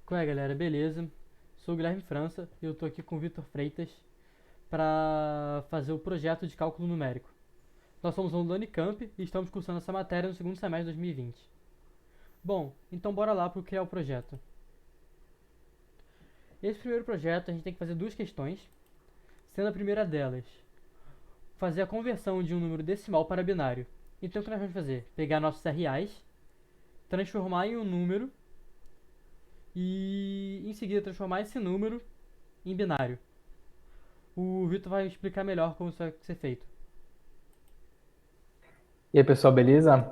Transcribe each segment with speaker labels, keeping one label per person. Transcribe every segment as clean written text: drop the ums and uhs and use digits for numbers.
Speaker 1: Qual é, galera? Beleza? Sou o Guilherme França e eu tô aqui com o Vitor Freitas para fazer o projeto de cálculo numérico. Nós somos alunos da Unicamp e estamos cursando essa matéria no segundo semestre de 2020. Bom, então bora lá para criar o projeto. Esse primeiro projeto a gente tem que fazer duas questões, sendo a primeira delas fazer a conversão de um número decimal para binário. Então o que nós vamos fazer? Pegar nossos RAs, transformar em um número e em seguida transformar esse número em binário. O Vitor vai explicar melhor como isso vai ser feito.
Speaker 2: E aí, pessoal, beleza?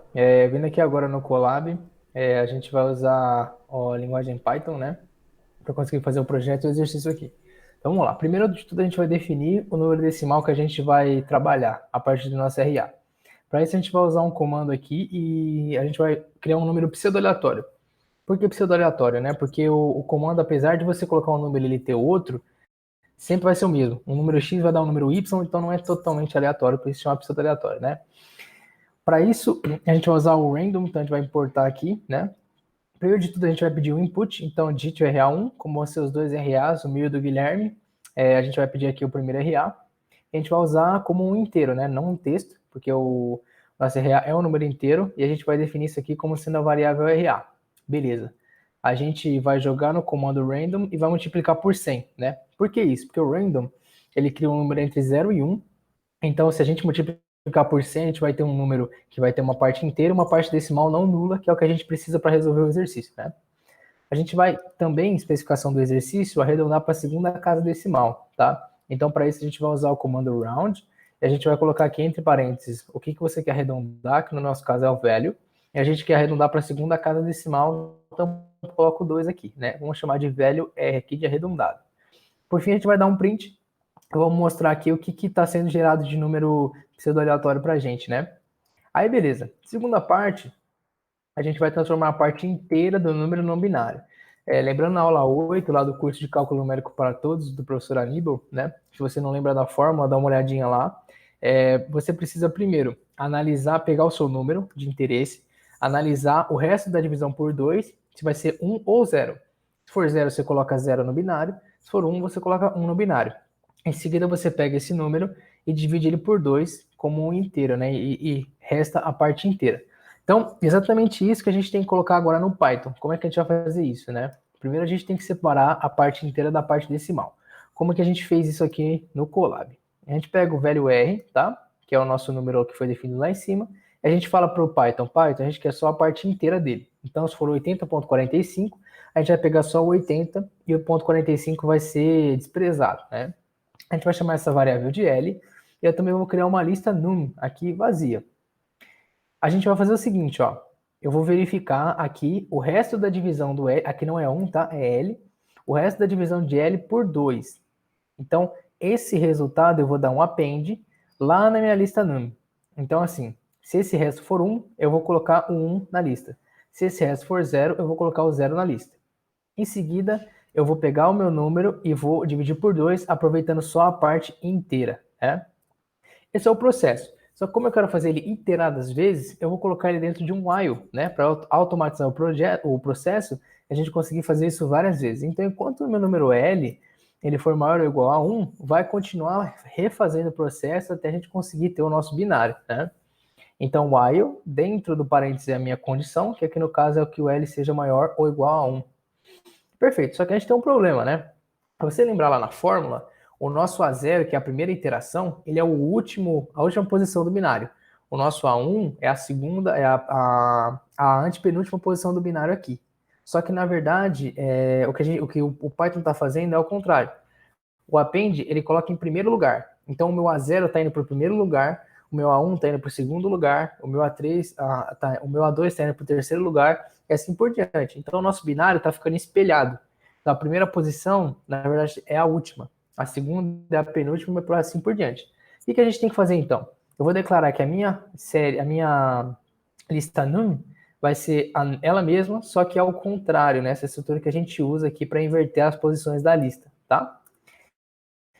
Speaker 2: Vindo aqui agora no Colab, a gente vai usar a linguagem Python, né? Para conseguir fazer o projeto e o exercício aqui. Então, vamos lá. Primeiro de tudo, a gente vai definir o número decimal que a gente vai trabalhar a partir do nosso RA. Para isso, a gente vai usar um comando aqui e a gente vai criar um número pseudo-aleatório. Por que pseudo-aleatório, né? Porque o comando, apesar de você colocar um número e ele ter outro, sempre vai ser o mesmo. Um número X vai dar um número Y, então não é totalmente aleatório, por isso chama pseudo-aleatório, né? Para isso, a gente vai usar o random, então a gente vai importar aqui, né? Primeiro de tudo, a gente vai pedir o input, então digite o RA1, como vão ser os dois RAs, o meu e o do Guilherme. A gente vai pedir aqui o primeiro RA. A gente vai usar como um inteiro, né? Não um texto, porque o nosso RA é um número inteiro, e a gente vai definir isso aqui como sendo a variável RA. Beleza. A gente vai jogar no comando random e vai multiplicar por 100, né? Por que isso? Porque o random, ele cria um número entre 0 e 1, então, se a gente multiplicar por 100, a gente vai ter um número que vai ter uma parte inteira e uma parte decimal não nula, que é o que a gente precisa para resolver o exercício, né? A gente vai também, em especificação do exercício, arredondar para a segunda casa decimal, tá? Então, para isso, a gente vai usar o comando round, e a gente vai colocar aqui entre parênteses o que você quer arredondar, que no nosso caso é o value, e a gente quer arredondar para a segunda casa decimal, então coloco 2 aqui, né? Vamos chamar de value R aqui de arredondado. Por fim, a gente vai dar um print. Eu vou mostrar aqui o que está sendo gerado de número pseudo-aleatório para a gente, né? Aí, beleza. Segunda parte, a gente vai transformar a parte inteira do número não binário. Lembrando na aula 8, lá do curso de cálculo numérico para todos, do professor Aníbal, né? Se você não lembra da fórmula, dá uma olhadinha lá. Você precisa primeiro analisar, pegar o seu número de interesse, analisar o resto da divisão por 2, se vai ser 1 ou 0. Se for 0, você coloca 0 no binário. Se for 1, você coloca 1 no binário. Em seguida, você pega esse número e divide ele por 2 como um inteiro, né? E resta a parte inteira. Então, exatamente isso que a gente tem que colocar agora no Python. Como é que a gente vai fazer isso, né? Primeiro a gente tem que separar a parte inteira da parte decimal. Como é que a gente fez isso aqui no Colab? A gente pega o velho R, tá? Que é o nosso número que foi definido lá em cima. E a gente fala para o Python, a gente quer só a parte inteira dele. Então, se for 80.45, a gente vai pegar só o 80 e o ponto 45 vai ser desprezado, né? A gente vai chamar essa variável de L, e eu também vou criar uma lista num aqui vazia. A gente vai fazer o seguinte, ó. Eu vou verificar aqui o resto da divisão do L, aqui não é 1, tá? É L. O resto da divisão de L por 2. Então, esse resultado eu vou dar um append lá na minha lista num. Então, assim, se esse resto for 1, eu vou colocar o 1 na lista. Se esse resto for 0, eu vou colocar o 0 na lista. Em seguida, eu vou pegar o meu número e vou dividir por 2, aproveitando só a parte inteira, né? Esse é o processo. Só que como eu quero fazer ele iteradas vezes, eu vou colocar ele dentro de um while, né? Para automatizar o processo, a gente conseguir fazer isso várias vezes. Então, enquanto o meu número L ele for maior ou igual a 1, vai continuar refazendo o processo até a gente conseguir ter o nosso binário, né? Então, while, dentro do parênteses é a minha condição, que aqui no caso é o que o L seja maior ou igual a 1. Perfeito, só que a gente tem um problema, né? Para você lembrar lá na fórmula, o nosso A0, que é a primeira iteração, ele é a última posição do binário. O nosso A1 é a segunda, é a antepenúltima posição do binário aqui. Só que, na verdade, o que o Python está fazendo é o contrário. O append, ele coloca em primeiro lugar. Então, o meu A0 está indo para o primeiro lugar, o meu A1 está indo para o segundo lugar, o meu A3, o meu A2 está indo para o terceiro lugar, e assim por diante. Então, o nosso binário está ficando espelhado. Então, a primeira posição, na verdade, é a última. A segunda é a penúltima, e assim por diante. O que a gente tem que fazer, então? Eu vou declarar que a minha lista num vai ser ela mesma, só que ao contrário, né? Essa estrutura que a gente usa aqui para inverter as posições da lista, tá?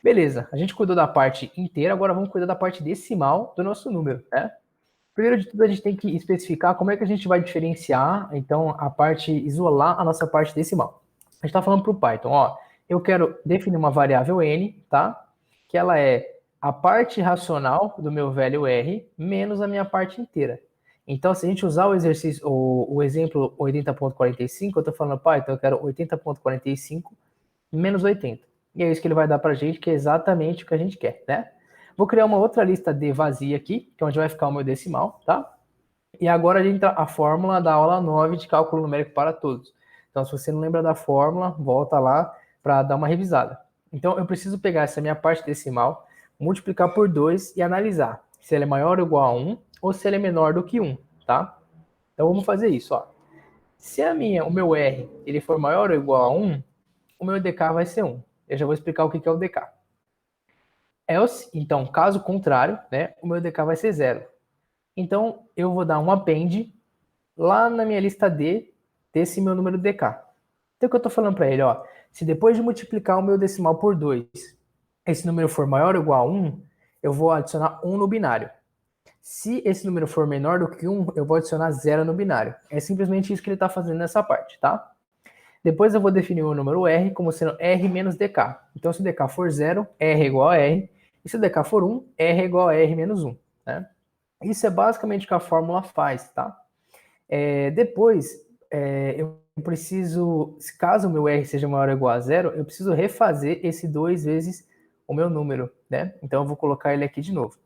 Speaker 2: Beleza, a gente cuidou da parte inteira, agora vamos cuidar da parte decimal do nosso número, né? Primeiro de tudo, a gente tem que especificar como é que a gente vai diferenciar, então, isolar a nossa parte decimal. A gente está falando para o Python, ó, eu quero definir uma variável n, tá? Que ela é a parte racional do meu velho r menos a minha parte inteira. Então, se a gente usar o exercício, o exemplo 80.45, eu estou falando, Python, eu quero 80.45 menos 80. E é isso que ele vai dar para a gente, que é exatamente o que a gente quer, né? Vou criar uma outra lista D vazia aqui, que é onde vai ficar o meu decimal, tá? E agora a gente entra a fórmula da aula 9 de cálculo numérico para todos. Então, se você não lembra da fórmula, volta lá para dar uma revisada. Então, eu preciso pegar essa minha parte decimal, multiplicar por 2 e analisar se ela é maior ou igual a 1 ou se ela é menor do que 1, tá? Então, vamos fazer isso, ó. Se o meu R, ele for maior ou igual a 1, o meu DK vai ser 1. Eu já vou explicar o que é o DK. Else, então, caso contrário, né, o meu DK vai ser 0. Então, eu vou dar um append lá na minha lista D desse meu número DK. Então, o que eu estou falando para ele, ó, se depois de multiplicar o meu decimal por 2, esse número for maior ou igual a 1, eu vou adicionar 1 no binário. Se esse número for menor do que 1, eu vou adicionar 0 no binário. É simplesmente isso que ele está fazendo nessa parte, tá? Depois eu vou definir o número R como sendo R menos DK. Então, se o DK for 0, R é igual a R. E se o DK for 1, R é igual a R menos 1. Né? Isso é basicamente o que a fórmula faz, tá? Depois, eu preciso, caso o meu R seja maior ou igual a 0, eu preciso refazer esse 2 vezes o meu número, né? Então, eu vou colocar ele aqui de novo.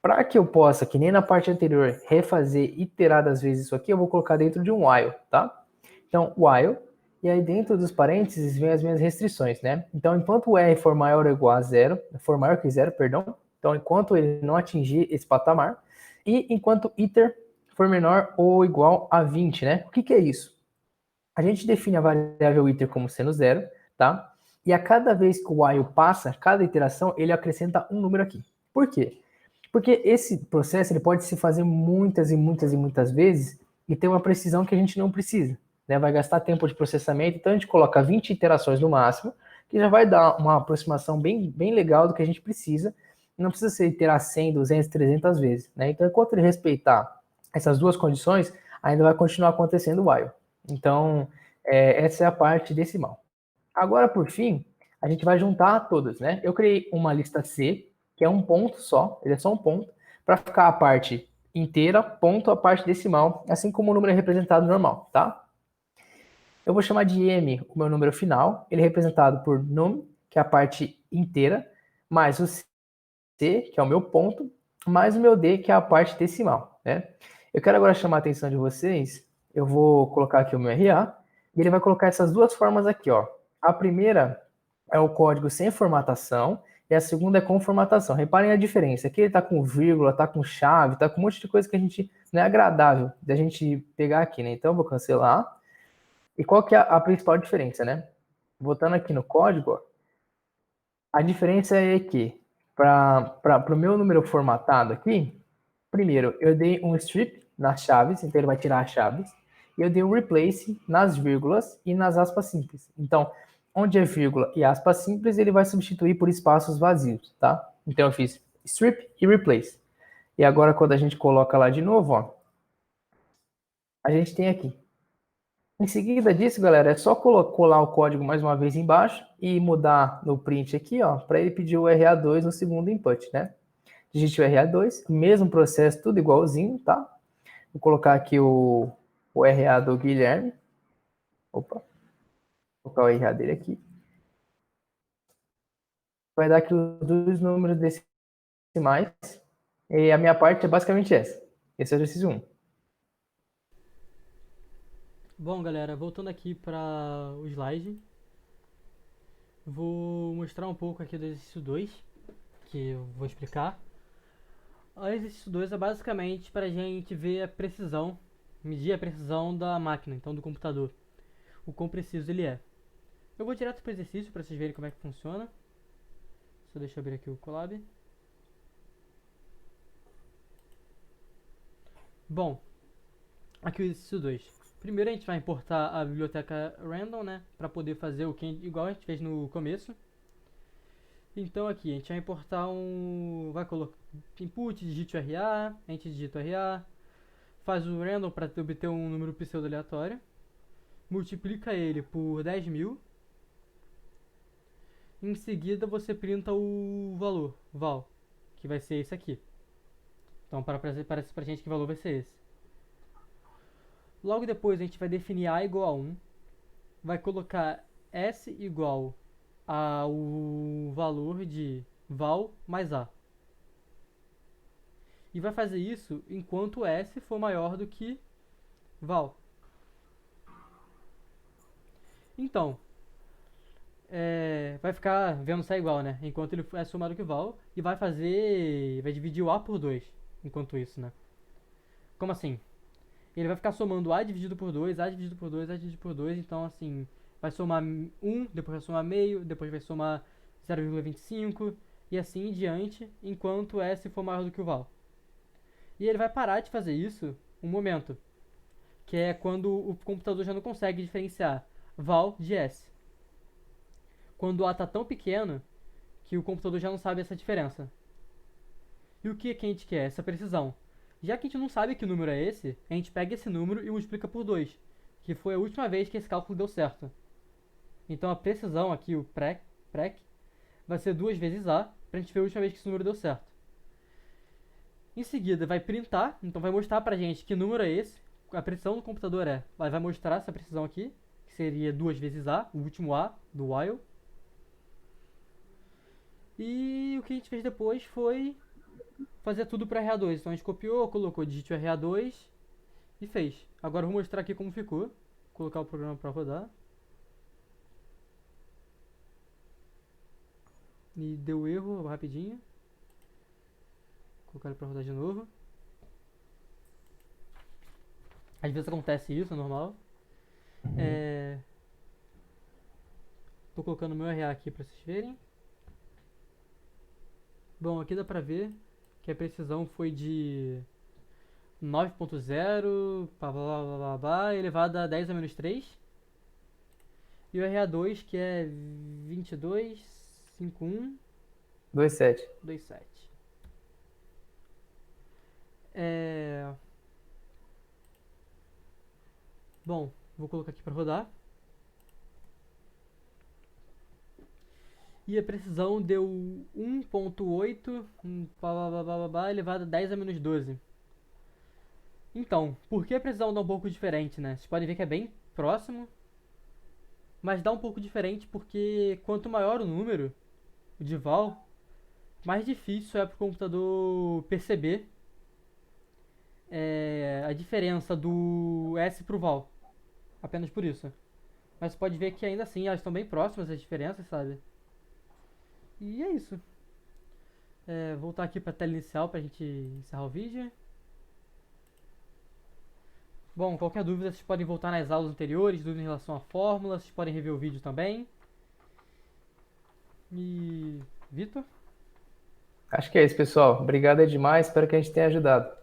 Speaker 2: Para que eu possa, que nem na parte anterior, refazer iteradas vezes isso aqui, eu vou colocar dentro de um while, tá? Então, while, e aí dentro dos parênteses vem as minhas restrições, né? Então, enquanto o R for maior ou igual a 0, for maior que 0, perdão, então enquanto ele não atingir esse patamar, e enquanto iter for menor ou igual a 20, né? O que é isso? A gente define a variável iter como sendo 0, tá? E a cada vez que o while passa, cada iteração, ele acrescenta um número aqui. Por quê? Porque esse processo ele pode se fazer muitas e muitas e muitas vezes e ter uma precisão que a gente não precisa. Né? Vai gastar tempo de processamento, então a gente coloca 20 iterações no máximo, que já vai dar uma aproximação bem legal do que a gente precisa. Não precisa ser iterar 100, 200, 300 vezes. Né? Então, enquanto ele respeitar essas duas condições, ainda vai continuar acontecendo o while. Então, essa é a parte decimal. Agora, por fim, a gente vai juntar todas, né? Eu criei uma lista C, que é um ponto só, ele é só um ponto, para ficar a parte inteira, ponto, a parte decimal, assim como o número é representado normal, tá? Eu vou chamar de M o meu número final, ele é representado por num, que é a parte inteira, mais o C, que é o meu ponto, mais o meu D, que é a parte decimal, né? Eu quero agora chamar a atenção de vocês, eu vou colocar aqui o meu RA, e ele vai colocar essas duas formas aqui, ó. A primeira é o código sem formatação, e a segunda é com formatação. Reparem a diferença. Aqui ele está com vírgula, está com chave, está com um monte de coisa que a gente não é agradável da gente pegar aqui, né? Então eu vou cancelar. E qual que é a principal diferença, né? Voltando aqui no código, ó, a diferença é que para o meu número formatado aqui, primeiro eu dei um strip nas chaves, então ele vai tirar as chaves, e eu dei um replace nas vírgulas e nas aspas simples. Então, onde é vírgula e aspas simples, ele vai substituir por espaços vazios, tá? Então eu fiz strip e replace. E agora quando a gente coloca lá de novo, ó, a gente tem aqui. Em seguida disso, galera, é só colar o código mais uma vez embaixo e mudar no print aqui, ó, para ele pedir o RA2 no segundo input, né? Digite o RA2, mesmo processo, tudo igualzinho, tá? Vou colocar aqui o RA do Guilherme. Opa, vou colocar o RA dele aqui. Vai dar aqui os dois números decimais. E a minha parte é basicamente essa. Esse é o exercício 1.
Speaker 1: Bom, galera, voltando aqui para o slide, vou mostrar um pouco aqui do exercício 2, que eu vou explicar. O exercício 2 é basicamente para a gente ver a precisão, medir a precisão da máquina, então do computador, o quão preciso ele é. Eu vou direto para o exercício para vocês verem como é que funciona. Só deixa eu abrir aqui o Colab. Bom, aqui o exercício 2. Primeiro a gente vai importar a biblioteca random, né, para poder fazer o que igual a gente fez no começo. Então aqui a gente vai importar vai colocar input, digite o RA, a gente digita o RA, faz o random para obter um número pseudo aleatório, multiplica ele por 10.000 Em seguida, você printa o valor, val, que vai ser esse aqui. Então, parece pra gente que o valor vai ser esse. Logo depois, a gente vai definir a igual a 1, vai colocar s igual ao valor de val mais a. E vai fazer isso enquanto s for maior do que val. Então, vai ficar vendo se é igual, né? Enquanto ele é somado que val. E vai dividir o a por 2 enquanto isso, né? Como assim? Ele vai ficar somando a dividido por 2, a dividido por 2, a dividido por 2. Então, assim, vai somar 1, depois vai somar meio, depois vai somar 0,25 e assim em diante, enquanto s for maior do que o val. E ele vai parar de fazer isso um momento, que é quando o computador já não consegue diferenciar val de s. Quando o a está tão pequeno que o computador já não sabe essa diferença. E o que a gente quer? Essa precisão. Já que a gente não sabe que número é esse, a gente pega esse número e multiplica por 2, que foi a última vez que esse cálculo deu certo. Então a precisão aqui, o prec, vai ser 2 vezes a, para a gente ver a última vez que esse número deu certo. Em seguida vai printar, então vai mostrar pra gente que número é esse. A precisão do computador vai mostrar essa precisão aqui, que seria 2 vezes a, o último a do while. E o que a gente fez depois foi fazer tudo para RA2. Então a gente copiou, colocou digite RA2 e fez. Agora eu vou mostrar aqui como ficou. Vou colocar o programa para rodar. E deu erro rapidinho. Vou colocar ele para rodar de novo. Às vezes acontece isso, é normal. Tô colocando o meu RA aqui para vocês verem. Bom, aqui dá pra ver que a precisão foi de 9.0 blá, blá, blá, blá, blá, elevado a 10 a menos 3. E o RA2 que é 225127.
Speaker 2: 27.
Speaker 1: Bom, vou colocar aqui para rodar. E a precisão deu 1.8 elevado a 10 a menos 12. Então, por que a precisão dá um pouco diferente, né? Vocês podem ver que é bem próximo, mas dá um pouco diferente porque quanto maior o número de val, mais difícil é para o computador perceber a diferença do S pro val. Apenas por isso. Mas você pode ver que ainda assim elas estão bem próximas as diferenças, sabe? E é isso. Voltar aqui para a tela inicial para a gente encerrar o vídeo. Bom, qualquer dúvida vocês podem voltar nas aulas anteriores, dúvida em relação à fórmula, vocês podem rever o vídeo também. E... Vitor?
Speaker 2: Acho que é isso, pessoal. Obrigado aí demais. Espero que a gente tenha ajudado.